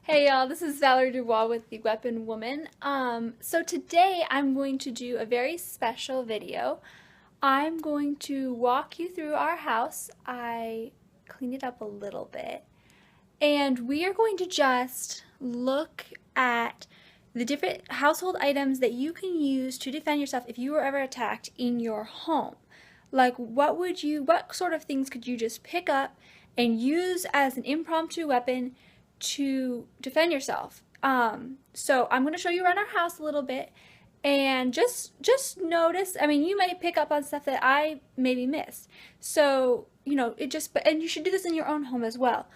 Hey y'all, this is Valerie Dubois with The Weapon Woman. So today I'm going to do a very special video. I'm going to walk you through our house. I cleaned it up a little bit. And we are going to just look at the different household items that you can use to defend yourself if you were ever attacked in your home. Like what sort of things could you just pick up and use as an impromptu weapon to defend yourself? So I'm going to show you around our house a little bit and just notice. I mean, you may pick up on stuff that I maybe missed. So, and you should do this in your own home as well.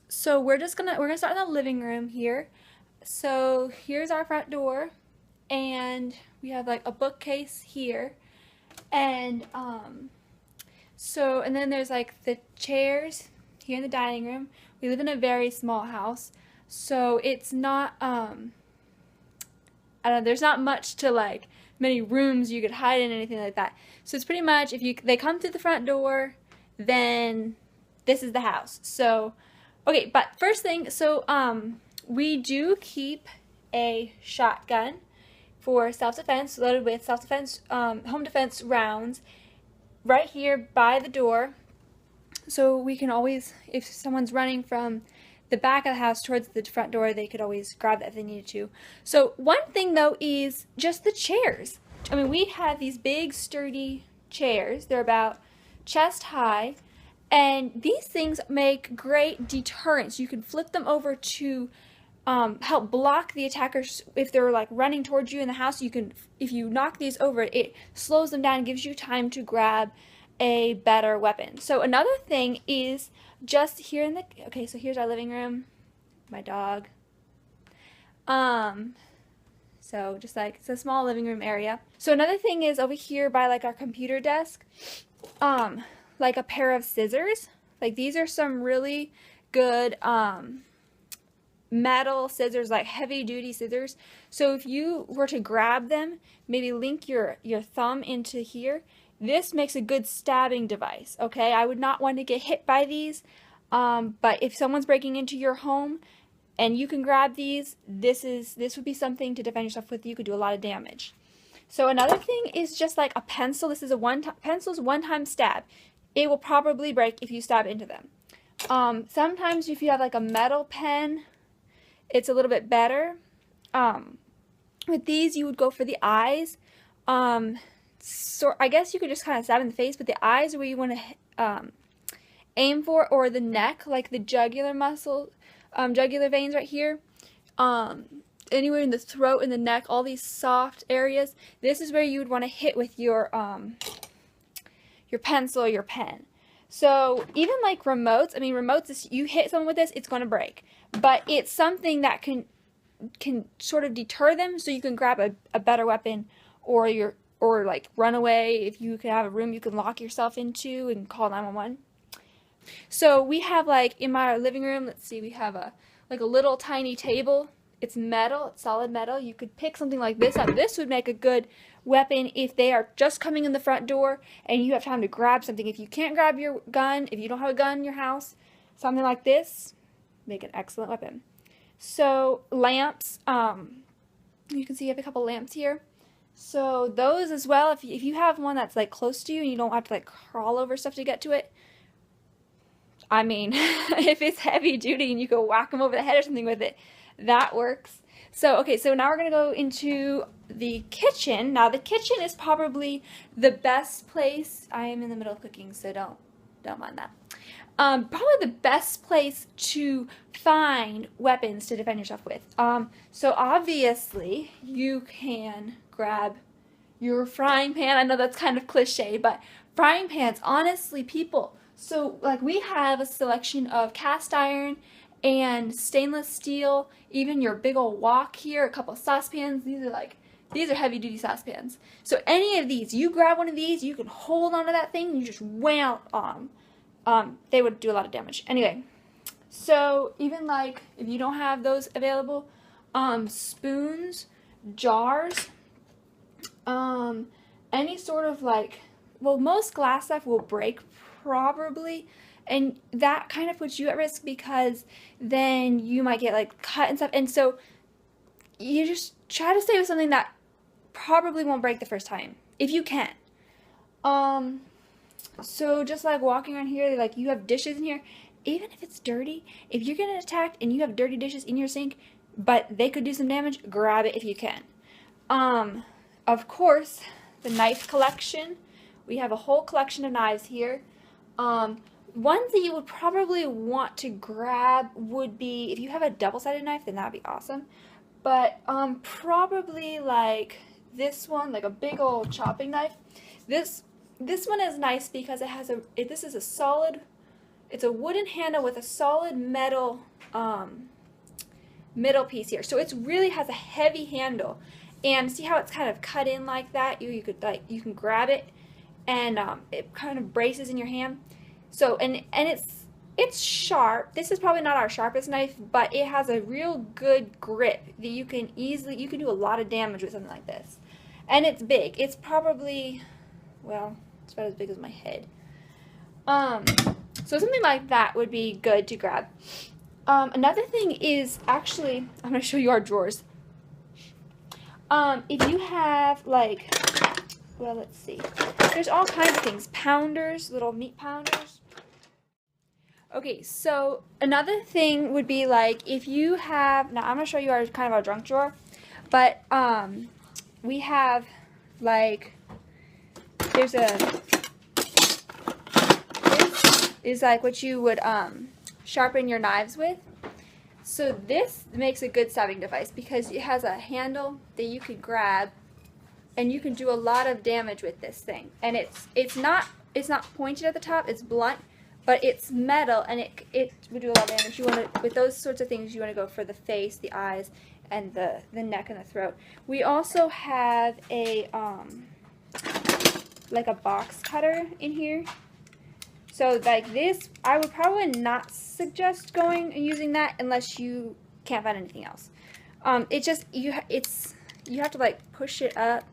So we're gonna start in the living room here. So here's our front door, and we have like a bookcase here, and and then there's like the chairs here in the dining room. We live in a very small house, so it's not I don't know, there's not much to like many rooms you could hide in, anything like that. So it's pretty much if they come through the front door, then this is the house. So okay, but first thing, we do keep a shotgun for self-defense, loaded with self-defense, home defense rounds, right here by the door. So we can always, if someone's running from the back of the house towards the front door, they could always grab that if they needed to. So one thing though is just the chairs. I mean, we have these big sturdy chairs. They're about chest high, and these things make great deterrents. You can flip them over to help block the attackers if they're like running towards you in the house. If you knock these over, it slows them down and gives you time to grab a better weapon. So another thing is just here okay, so here's our living room, my dog. So just like, it's a small living room area. So another thing is over here by like our computer desk, like a pair of scissors. Like these are some really good, metal scissors, like heavy duty scissors. So if you were to grab them, maybe link your thumb into here, this makes a good stabbing device, okay? I would not want to get hit by these, but if someone's breaking into your home and you can grab these, this would be something to defend yourself with. You could do a lot of damage. So another thing is just like a pencil. This is pencil's one-time stab. It will probably break if you stab into them. Sometimes if you have like a metal pen, it's a little bit better. With these, you would go for the eyes. So I guess you could just kind of stab in the face, but the eyes are where you want to aim for, or the neck, like the jugular muscle, jugular veins right here. Anywhere in the throat and the neck, all these soft areas. This is where you would want to hit with your pencil or your pen. So even like remotes, I mean remotes, you hit someone with this, it's going to break. But it's something that can sort of deter them, so you can grab a better weapon, or like run away. If you could have a room you can lock yourself into and call 911. So we have like in my living room, let's see, we have a little tiny table. It's metal, it's solid metal. You could pick something like this up. This would make a good weapon if they are just coming in the front door and you have time to grab something. If you can't grab your gun, if you don't have a gun in your house, something like this make an excellent weapon. So lamps, you can see I have a couple lamps here. So those as well, if you have one that's like close to you and you don't have to like crawl over stuff to get to it, I mean, if it's heavy duty and you go whack them over the head or something with it, that works. So, okay, so now we're going to go into the kitchen. Now, the kitchen is probably the best place. I am in the middle of cooking, so don't mind that. Probably the best place to find weapons to defend yourself with. So obviously, you can grab your frying pan. I know that's kind of cliche, but frying pans, honestly, people. So, like, we have a selection of cast iron and stainless steel, even your big old wok here, a couple of saucepans. These are heavy duty saucepans. So any of these, you grab one of these, you can hold onto that thing and you just wham on. They would do a lot of damage. Anyway, so even like if you don't have those available, spoons, jars, any sort of like, well, most glass stuff will break probably, And that kind of puts you at risk because then you might get like cut and stuff. And so you just try to stay with something that probably won't break the first time if you can. So just like walking around here, like you have dishes in here, even if it's dirty, if you're getting attacked and you have dirty dishes in your sink, but they could do some damage, grab it if you can. Of course, the knife collection. We have a whole collection of knives here. Ones that you would probably want to grab would be, if you have a double-sided knife, then that'd be awesome. But probably like this one, like a big old chopping knife. This one is nice because it has this is a solid, it's a wooden handle with a solid metal middle piece here. So it really has a heavy handle. And see how it's kind of cut in like that? You can grab it and it kind of braces in your hand. So and it's sharp. This is probably not our sharpest knife, but it has a real good grip that you can do a lot of damage with something like this. And it's big. It's probably, well, it's about as big as my head. So something like that would be good to grab. Another thing is, actually, I'm going to show you our drawers. If you have, like, well, let's see. There's all kinds of things. Pounders, little meat pounders. Okay, so another thing would be, like, if you have, now I'm going to show you our kind of our junk drawer, but we have, like, this is like what you would sharpen your knives with. So this makes a good stabbing device because it has a handle that you can grab and you can do a lot of damage with this thing. And it's not pointed at the top, it's blunt, but it's metal and it would do a lot of damage. You want to, with those sorts of things, you want to go for the face, the eyes, and the neck and the throat. We also have a like a box cutter in here. So like this, I would probably not suggest going and using that unless you can't find anything else. It just you have to like push it up,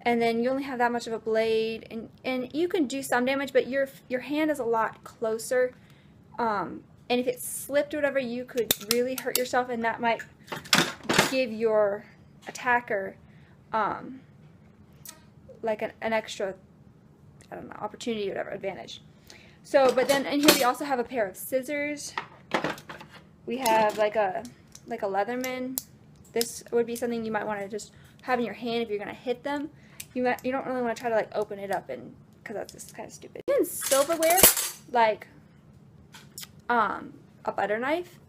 and then you only have that much of a blade, and you can do some damage, but your hand is a lot closer. And if it slipped or whatever, you could really hurt yourself, and that might give your attacker like an extra, I don't know, opportunity or whatever, advantage. So, but then in here we also have a pair of scissors. We have like a Leatherman. This would be something you might want to just have in your hand if you're gonna hit them. You don't really want to try to like open it up, and because that's just kind of stupid. And silverware, like a butter knife.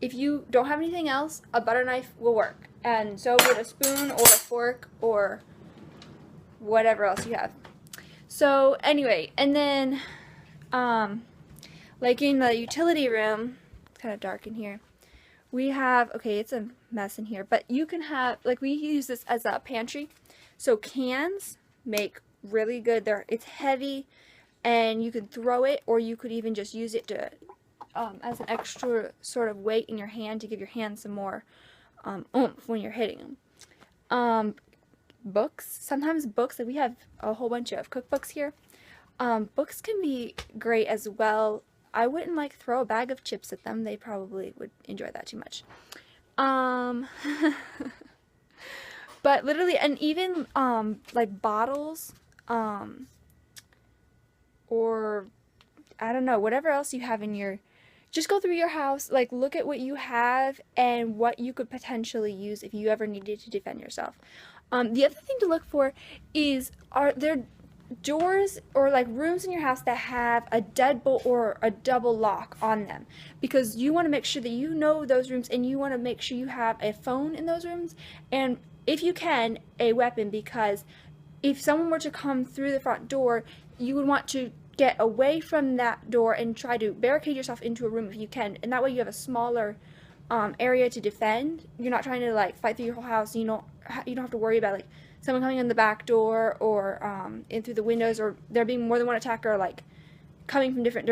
If you don't have anything else, a butter knife will work, and so would a spoon or a fork or whatever else you have. So anyway, and then like in the utility room, it's kind of dark in here, we have, okay, it's a mess in here, but you can have, like, we use this as a pantry. So cans make really good, it's heavy, and you could throw it, or you could even just use it to as an extra sort of weight in your hand to give your hand some more oomph when you're hitting them. Books, sometimes books, like we have a whole bunch of cookbooks here. Books can be great as well. I wouldn't like throw a bag of chips at them. They probably would enjoy that too much. But literally, and even like bottles, or I don't know, whatever else you have in your, just go through your house, like look at what you have and what you could potentially use if you ever needed to defend yourself. The other thing to look for is, are there doors or like rooms in your house that have a deadbolt or a double lock on them, because you want to make sure that you know those rooms, and you want to make sure you have a phone in those rooms, and if you can, a weapon, because if someone were to come through the front door, you would want to get away from that door and try to barricade yourself into a room if you can, and that way you have a smaller area to defend. You're not trying to like fight through your whole house. You don't have to worry about like someone coming in the back door or in through the windows, or there being more than one attacker like coming from different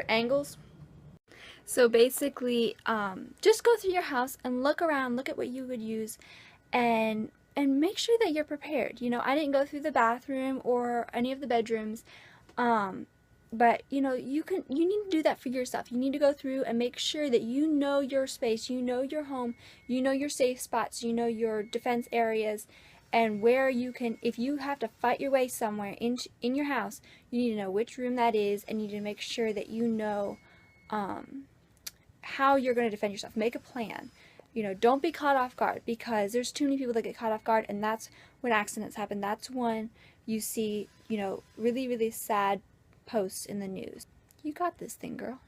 angles. So basically, just go through your house and look around, look at what you would use, and make sure that you're prepared. I didn't go through the bathroom or any of the bedrooms, But you know, you need to do that for yourself. You need to go through and make sure that you know your space, you know your home, you know your safe spots, you know your defense areas, and where you can, if you have to fight your way somewhere in your house, you need to know which room that is, and you need to make sure that you know how you're going to defend yourself. Make a plan. You know, don't be caught off guard, because there's too many people that get caught off guard, and that's when accidents happen. That's when you see, you know, really, really sad posts in the news. You got this thing, girl.